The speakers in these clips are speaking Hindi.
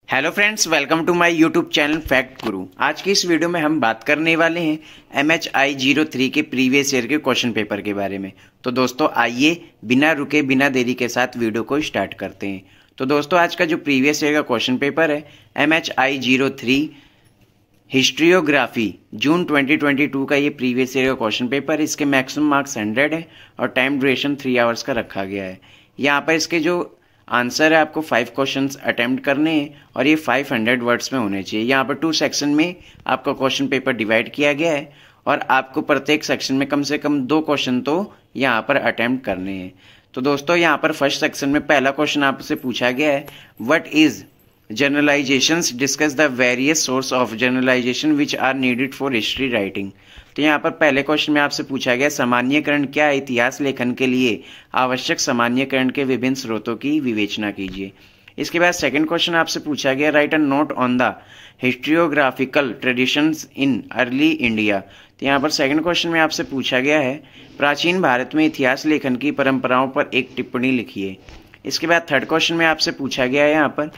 Hello friends, welcome to my YouTube channel Fact Guru. आज की इस वीडियो में हम बात करने वाले हैं MHI03 के प्रीवियस ईयर के क्वेश्चन पेपर के बारे में। तो दोस्तों आइए बिना रुके बिना देरी के साथ वीडियो को स्टार्ट करते हैं। तो दोस्तों आज का जो प्रीवियस ईयर का क्वेश्चन पेपर है MHI03 हिस्ट्रियोग्राफी जून 2022 का ये प्रीवियस ईयर का क्वेश्चन पेपर, इसके मैक्सिमम मार्क्स 100 है और टाइम ड्यूरेशन 3 आवर्स का रखा गया है। यहाँ पर इसके जो आंसर है आपको 5 क्वेश्चंस अटेम्प्ट करने हैं और ये 500 वर्ड्स में होने चाहिए। यहाँ पर 2 सेक्शन में आपका क्वेश्चन पेपर डिवाइड किया गया है और आपको प्रत्येक सेक्शन में कम से कम 2 क्वेश्चन तो यहाँ पर अटेम्प्ट करने हैं। तो दोस्तों यहाँ पर फर्स्ट सेक्शन में पहला क्वेश्चन आपसे पूछा गया है, what is generalisations, discuss the various source of generalisation which are needed for history writing. तो यहाँ पर पहले क्वेश्चन में आपसे पूछा गया सामान्यकरण क्या है, इतिहास लेखन के लिए आवश्यक सामान्यकरण के विभिन्न स्रोतों की विवेचना कीजिए। इसके बाद सेकंड क्वेश्चन आपसे पूछा गया write a note on the historiographical traditions in early India. तो यहाँ पर सेकंड क्वेश्चन में आपसे पूछा गया है प्राचीन भारत में इतिहास लेखन की परंपराओं पर एक टिप्पणी लिखिए। इसके बाद थर्ड क्वेश्चन में आपसे पूछा गया है यहाँ पर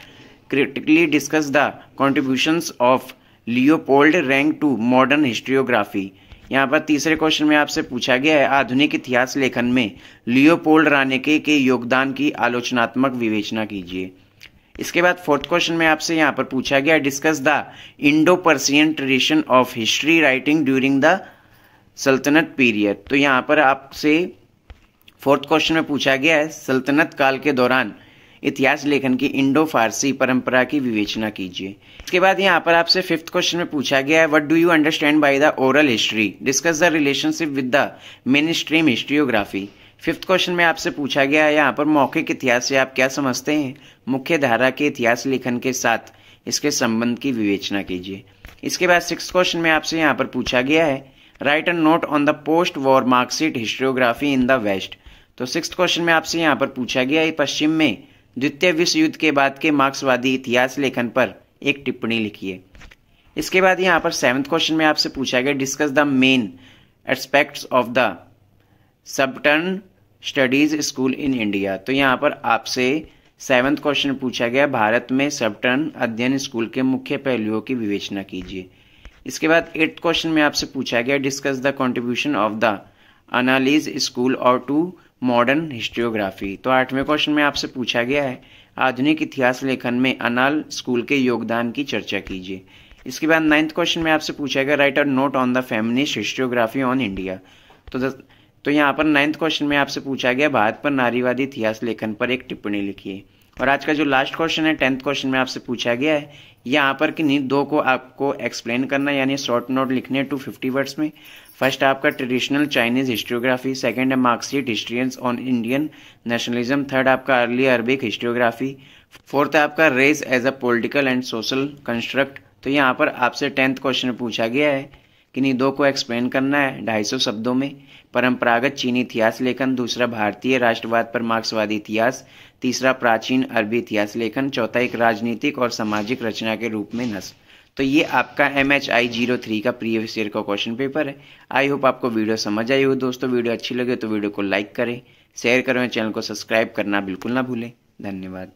critically discuss the contributions of Leopold Ranke to modern historiography. यहाँ पर तीसरे क्वेश्चन में आपसे पूछा गया है आधुनिक इतिहास लेखन में लियोपोल्ड रानेके के योगदान की आलोचनात्मक विवेचना कीजिए। इसके बाद फोर्थ क्वेश्चन में आपसे यहाँ पर पूछा गया discuss the Indo Persian tradition of history writing during the सल्तनत पीरियड। तो यहाँ पर आपसे फोर्थ क्वेश्चन में पूछा गया है सल्तनत काल के दौरान इतिहास लेखन की इंडो फारसी परंपरा की विवेचना कीजिए। इसके बाद यहाँ पर आपसे फिफ्थ क्वेश्चन में पूछा गया है what do you understand by the oral history, discuss the relationship with the mainstream historiography. Fifth question में आपसे पूछा गया है यहाँ पर मौखिक इतिहास से आप क्या समझते हैं, मुख्य धारा के इतिहास लेखन के साथ इसके संबंध की विवेचना कीजिए। इसके बाद सिक्स्थ क्वेश्चन में आपसे यहाँ पर पूछा गया है write a note on the post war Marxist historiography in the west. तो सिक्स्थ क्वेश्चन में आपसे यहाँ पर पूछा गया है पश्चिम में द्वितीय विश्व युद्ध के बाद के मार्क्सवादी इतिहास लेखन पर एक टिप्पणी लिखिए। इसके बाद यहाँ पर सेवंथ क्वेश्चन में आपसे पूछा गया discuss the main aspects of the subaltern studies school in India. तो यहाँ पर आपसे सेवंथ क्वेश्चन पूछा गया भारत में सबटर्न अध्ययन स्कूल के मुख्य पहलुओं की विवेचना कीजिए। इसके बाद एट्थ क्वेश्चन में आपसे पूछा गया discuss the contribution of the Annales school और टू मॉडर्न हिस्ट्रियोग्राफी। तो आठवें क्वेश्चन में आपसे पूछा गया है आधुनिक इतिहास लेखन में अनाल स्कूल के योगदान की चर्चा कीजिए। इसके बाद नाइन्थ क्वेश्चन में आपसे पूछा गया write a note on the feminist historiography on India. तो यहाँ पर नाइन्थ क्वेश्चन में आपसे पूछा गया भारत पर नारीवादी इतिहास लेखन पर एक टिप्पणी लिखिए। और आज का जो लास्ट क्वेश्चन है टेंथ क्वेश्चन में आपसे पूछा गया है यहाँ पर किन्हीं दो को आपको एक्सप्लेन करना यानी शॉर्ट नोट लिखने 250 वर्ड्स में। फर्स्ट आपका ट्रेडिशनल चाइनीज हिस्ट्रियोग्राफी, सेकंड है Marxist historians on Indian nationalism, third आपका अर्ली अरबिक हिस्ट्रियोग्राफी, फोर्थ है आपका race as a political and social construct. तो यहाँ पर आपसे 10th क्वेश्चन पूछा गया है किन्हीं दो को एक्सप्लेन करना है 250 शब्दों में। परंपरागत चीनी इतिहास लेखन, दूसरा भारतीय राष्ट्रवाद पर मार्क्सवादी इतिहास, तीसरा प्राचीन अरबी इतिहास लेखन, चौथा एक राजनीतिक और सामाजिक रचना के रूप में नस्ल। तो ये आपका MHI03 का प्रीवियस ईयर का क्वेश्चन पेपर है। आई होप आपको वीडियो समझ आई हो। दोस्तों वीडियो अच्छी लगे तो वीडियो को लाइक करें, शेयर करें, चैनल को सब्सक्राइब करना बिल्कुल ना भूलें। धन्यवाद।